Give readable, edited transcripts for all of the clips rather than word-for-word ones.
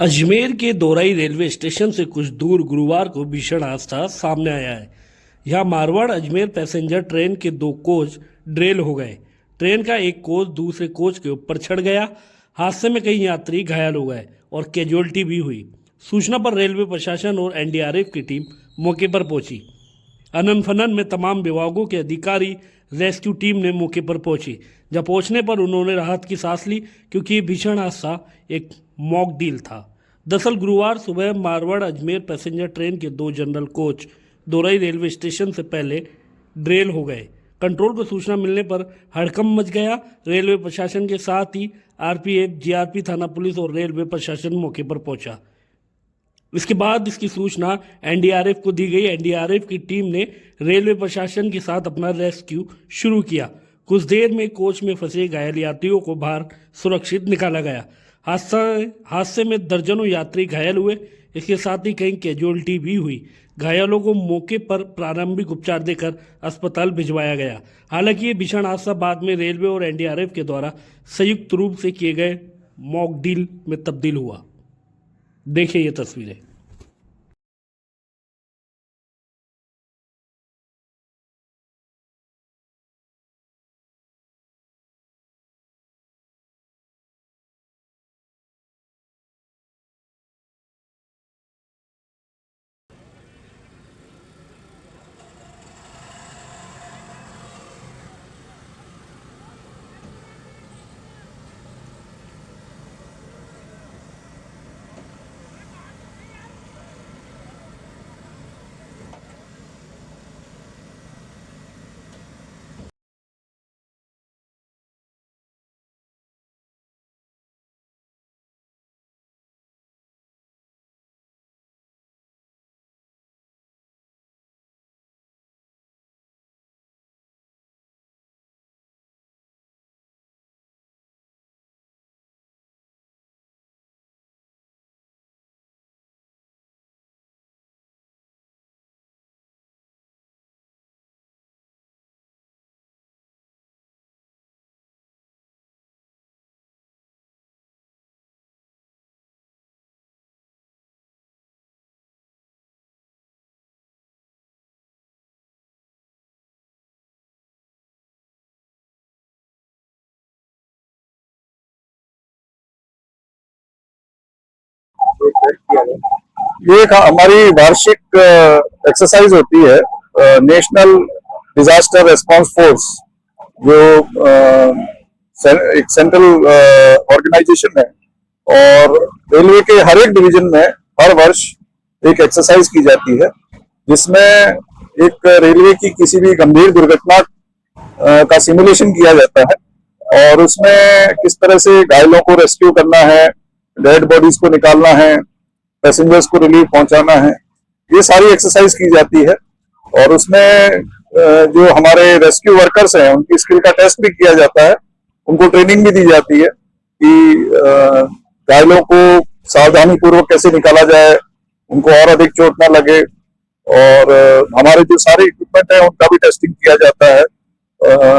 अजमेर के दौराई railway station से कुछ दूर गुरुवार को भीषण हादसा सामने आया है। यहां मारवाड़ अजमेर पैसेंजर ट्रेन के दो कोच ड्रेल हो गए। ट्रेन का एक कोच दूसरे कोच के ऊपर चढ़ गया। हादसे में कई यात्री घायल हो गए और कैजुअल्टी भी हुई। सूचना पर रेलवे प्रशासन और एनडीआरएफ की टीम मौके पर पहुंची। अनन फनन में तमाम विभागों के अधिकारी रेस्क्यू टीम ने मौके पर पहुंची। जब पहुंचने पर उन्होंने राहत की सांस ली, क्योंकि ये भीषण हादसा एक मॉक डील था। दरअसल गुरुवार सुबह मारवाड़ अजमेर पैसेंजर ट्रेन के दो जनरल कोच दौराई रेलवे स्टेशन से पहले ड्रेल हो गए। कंट्रोल को सूचना मिलने पर हड़कंप मच गया। रेलवे प्रशासन के साथ ही आरपीएफ, जीआरपी, थाना पुलिस और रेलवे प्रशासन मौके पर पहुंचा। इसके बाद इसकी सूचना एनडीआरएफ को दी गई। एनडीआरएफ की टीम ने रेलवे प्रशासन के साथ अपना रेस्क्यू शुरू किया। कुछ देर में कोच में फंसे घायल यात्रियों को बाहर सुरक्षित निकाला गया। हादसे में दर्जनों यात्री घायल हुए। इसके साथ ही कई कैजुअल्टी भी हुई। घायलों को मौके पर प्रारंभिक उपचार देकर अस्पताल भिजवाया गया। हालांकि ये भीषण हादसा बाद में रेलवे और एनडीआरएफ के द्वारा संयुक्त रूप से किए गए मॉक डील में तब्दील हुआ। देखिए ये तस्वीरें। ये एक हमारी वार्षिक एक्सरसाइज होती है। नेशनल डिजास्टर रिस्पांस फोर्स जो एक सेंट्रल ऑर्गेनाइजेशन है, और रेलवे के हर एक डिवीजन में हर वर्ष एक एक्सरसाइज की जाती है, जिसमें एक रेलवे की किसी भी गंभीर दुर्घटना का सिमुलेशन किया जाता है और उसमें किस तरह से घायलों को रेस्क्यू करना है, डेड बॉडीज को निकालना है, पैसेंजर्स को रिलीफ पहुंचाना है, ये सारी एक्सरसाइज की जाती है। और उसमें जो हमारे रेस्क्यू वर्कर्स हैं उनकी स्किल का टेस्ट भी किया जाता है। उनको ट्रेनिंग भी दी जाती है कि घायलों को सावधानी पूर्वक कैसे निकाला जाए, उनको और अधिक चोट ना लगे। और हमारे जो सारे इक्विपमेंट है उनका भी टेस्टिंग किया जाता है।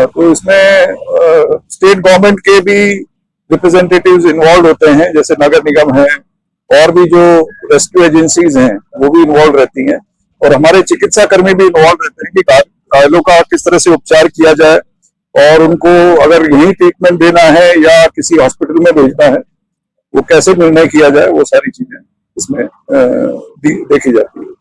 तो इसमें स्टेट गवर्नमेंट के भी रिप्रेजेंटेटिव्स इन्वॉल्व होते हैं, जैसे नगर निगम है, और भी जो रेस्क्यू एजेंसीज हैं वो भी इन्वॉल्व रहती हैं, और हमारे चिकित्सा कर्मी भी इन्वॉल्व रहते हैं कि घायलों का किस तरह से उपचार किया जाए और उनको अगर यही ट्रीटमेंट देना है या किसी हॉस्पिटल में भेजना है, वो कैसे निर्णय किया जाए, वो सारी चीजें इसमें देखी जाती है।